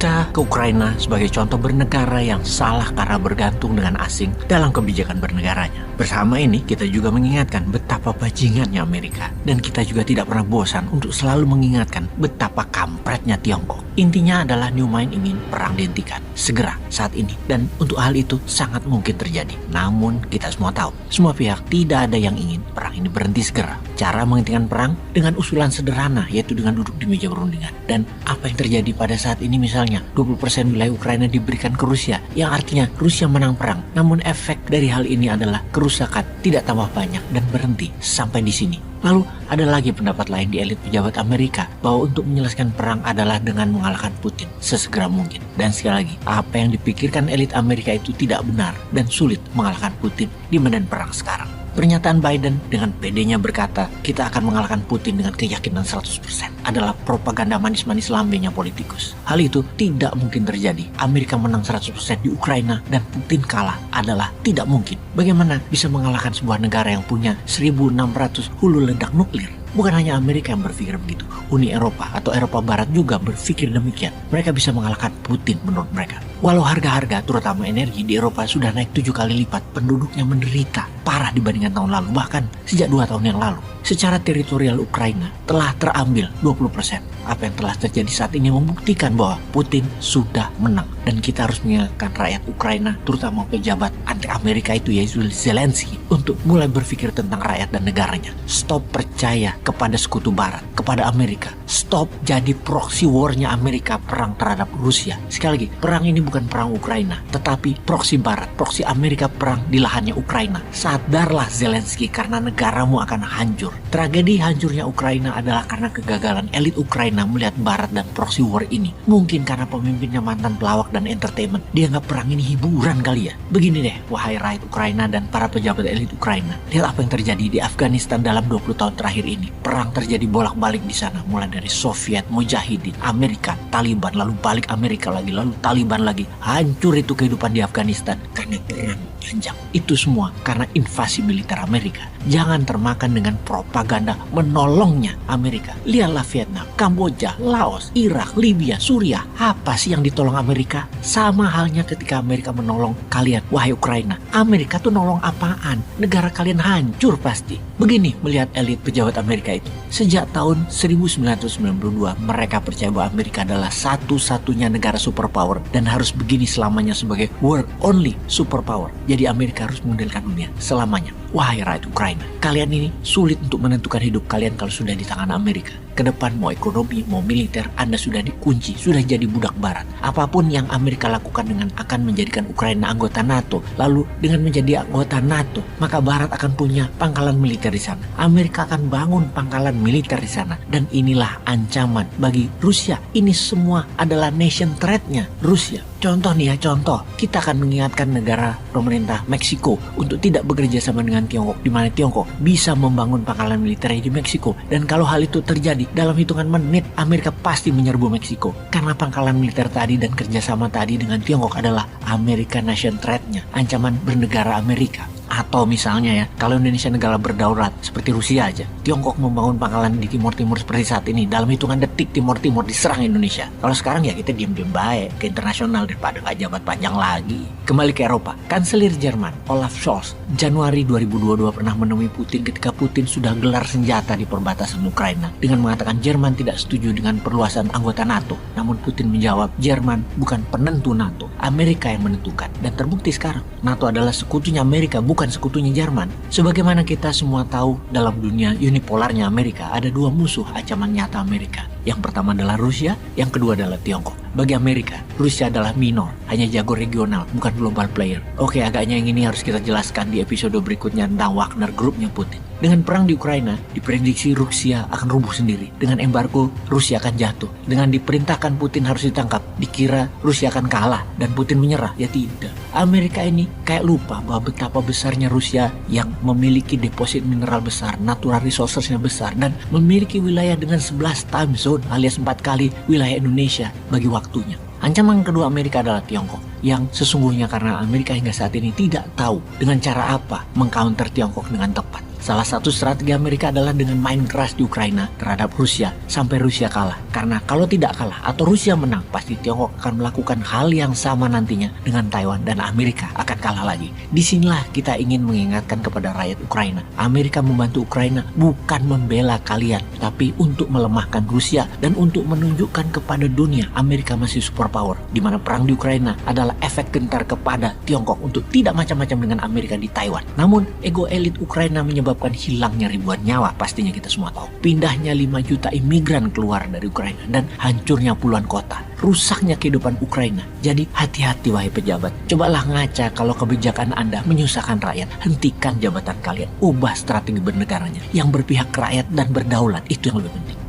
Kita ke Ukraina sebagai contoh bernegara yang salah karena bergantung dengan asing dalam kebijakan bernegaranya. Bersama ini kita juga mengingatkan betapa bajingannya Amerika. Dan kita juga tidak pernah bosan untuk selalu mengingatkan betapa kampretnya Tiongkok. Intinya adalah New Mind ingin perang dihentikan segera saat ini. Dan untuk hal itu sangat mungkin terjadi. Namun kita semua tahu, semua pihak tidak ada yang ingin perang ini berhenti segera. Cara menghentikan perang dengan usulan sederhana, yaitu dengan duduk di meja perundingan. Dan apa yang terjadi pada saat ini misalnya 20% wilayah Ukraina diberikan ke Rusia, yang artinya Rusia menang perang. Namun efek dari hal ini adalah kerusakan tidak tambah banyak dan berhenti sampai di sini. Lalu ada lagi pendapat lain di elit pejabat Amerika bahwa untuk menyelesaikan perang adalah dengan mengalahkan Putin sesegera mungkin. Dan sekali lagi, apa yang dipikirkan elit Amerika itu tidak benar dan sulit mengalahkan Putin di medan perang sekarang. Pernyataan Biden dengan pedenya berkata, kita akan mengalahkan Putin dengan keyakinan 100% adalah propaganda manis-manis lambenya politikus. Hal itu tidak mungkin terjadi. Amerika menang 100% di Ukraina dan Putin kalah adalah tidak mungkin. Bagaimana bisa mengalahkan sebuah negara yang punya 1.600 hulu ledak nuklir? Bukan hanya Amerika yang berpikir begitu. Uni Eropa atau Eropa Barat juga berpikir demikian. Mereka bisa mengalahkan Putin menurut mereka. Walau harga-harga terutama energi di Eropa sudah naik 7 kali lipat, penduduknya menderita parah dibandingkan tahun lalu, bahkan sejak 2 tahun yang lalu. Secara teritorial Ukraina telah terambil 20%. Apa yang telah terjadi saat ini membuktikan bahwa Putin sudah menang. Dan kita harus mengingatkan rakyat Ukraina, terutama pejabat anti Amerika itu yaitu Zelensky, untuk mulai berpikir tentang rakyat dan negaranya. Stop percaya kepada sekutu barat, kepada Amerika. Stop jadi proxy war-nya Amerika perang terhadap Rusia. Sekali lagi, perang ini bukan perang Ukraina, tetapi proxy barat, proxy Amerika perang di lahannya Ukraina. Sadarlah Zelensky, karena negaramu akan hancur. Tragedi hancurnya Ukraina adalah karena kegagalan elit Ukraina melihat barat dan proxy war ini. Mungkin karena pemimpinnya mantan pelawak dan entertainment. Dia nggak perang ini hiburan kali ya. Begini deh, wahai rakyat Ukraina dan para pejabat elit Ukraina. Lihat apa yang terjadi di Afghanistan dalam 20 tahun terakhir ini. Perang terjadi bolak-balik di sana. Mulai dari Soviet, Mujahidin, Amerika, Taliban, lalu balik Amerika lagi, lalu Taliban lagi. Hancur itu kehidupan di Afghanistan karena perang panjang. Itu semua karena invasi militer Amerika. Jangan termakan dengan propaganda menolongnya Amerika. Lihatlah Vietnam, Kamboja, Laos, Irak, Libya, Suriah. Apa sih yang ditolong Amerika? Sama halnya ketika Amerika menolong kalian, wahai Ukraina. Amerika tuh nolong apaan? Negara kalian hancur pasti. Begini melihat elit pejabat Amerika itu. Sejak tahun 1992, mereka percaya bahwa Amerika adalah satu-satunya negara superpower dan harus begini selamanya sebagai world only superpower. Jadi Amerika harus mengendalikan dunia selamanya. Wahai rakyat Ukraina, kalian ini sulit untuk menentukan hidup kalian kalau sudah di tangan Amerika. Kedepan mau ekonomi, mau militer, Anda sudah dikunci, sudah jadi budak barat. Apapun yang Amerika lakukan dengan akan menjadikan Ukraina anggota NATO, lalu dengan menjadi anggota NATO, maka barat akan punya pangkalan militer di sana. Amerika akan bangun pangkalan militer di sana. Dan inilah ancaman bagi Rusia. Ini semua adalah nation threat-nya Rusia. Contoh nih ya, contoh. Kita akan mengingatkan negara pemerintah Meksiko untuk tidak bekerja sama dengan Tiongkok, di mana Tiongkok bisa membangun pangkalan militernya di Meksiko. Dan kalau hal itu terjadi, dalam hitungan menit Amerika pasti menyerbu Meksiko. Karena pangkalan militer tadi dan kerjasama tadi dengan Tiongkok adalah Amerika nation threat-nya, ancaman bernegara Amerika. Atau misalnya ya, kalau Indonesia negara berdaulat seperti Rusia aja, Tiongkok membangun pangkalan di Timur Timur seperti saat ini, dalam hitungan detik Timur Timur diserang Indonesia. Kalau sekarang ya kita diem-diem baik ke internasional daripada nggak jabat panjang lagi. Kembali ke Eropa, Kanselir Jerman Olaf Scholz Januari 2022 pernah menemui Putin ketika Putin sudah gelar senjata di perbatasan Ukraina dengan mengatakan Jerman tidak setuju dengan perluasan anggota NATO. Namun Putin menjawab, Jerman bukan penentu NATO, Amerika yang menentukan. Dan terbukti sekarang NATO adalah sekutunya Amerika, bukan sekutunya Jerman. Sebagaimana kita semua tahu, dalam dunia unipolarnya Amerika ada dua musuh ancaman nyata Amerika. Yang pertama adalah Rusia, yang kedua adalah Tiongkok. Bagi Amerika, Rusia adalah minor, hanya jago regional, bukan global player. Oke, agaknya yang ini harus kita jelaskan di episode berikutnya tentang Wagner Groupnya Putin. Dengan perang di Ukraina, diprediksi Rusia akan rubuh sendiri. Dengan embargo, Rusia akan jatuh. Dengan diperintahkan Putin harus ditangkap, dikira Rusia akan kalah dan Putin menyerah. Ya tidak. Amerika ini kayak lupa bahwa betapa besarnya Rusia yang memiliki deposit mineral besar, natural resources-nya besar, dan memiliki wilayah dengan 11 time zone alias 4 kali wilayah Indonesia bagi waktunya. Ancaman kedua Amerika adalah Tiongkok, yang sesungguhnya karena Amerika hingga saat ini tidak tahu dengan cara apa mengcounter Tiongkok dengan tepat. Salah satu strategi Amerika adalah dengan main keras di Ukraina terhadap Rusia sampai Rusia kalah. Karena kalau tidak kalah atau Rusia menang, pasti Tiongkok akan melakukan hal yang sama nantinya dengan Taiwan dan Amerika akan kalah lagi. Disinilah kita ingin mengingatkan kepada rakyat Ukraina. Amerika membantu Ukraina bukan membela kalian, tapi untuk melemahkan Rusia dan untuk menunjukkan kepada dunia Amerika masih superpower, di mana perang di Ukraina adalah efek gentar kepada Tiongkok untuk tidak macam-macam dengan Amerika di Taiwan. Namun ego elit Ukraina menyebabkan hilangnya ribuan nyawa, pastinya kita semua tahu. Pindahnya 5 juta imigran keluar dari Ukraina dan hancurnya puluhan kota, rusaknya kehidupan Ukraina. Jadi hati-hati wahai pejabat, cobalah ngaca kalau kebijakan Anda menyusahkan rakyat. Hentikan jabatan kalian, ubah strategi bernegaranya yang berpihak ke rakyat dan berdaulat, itu yang lebih penting.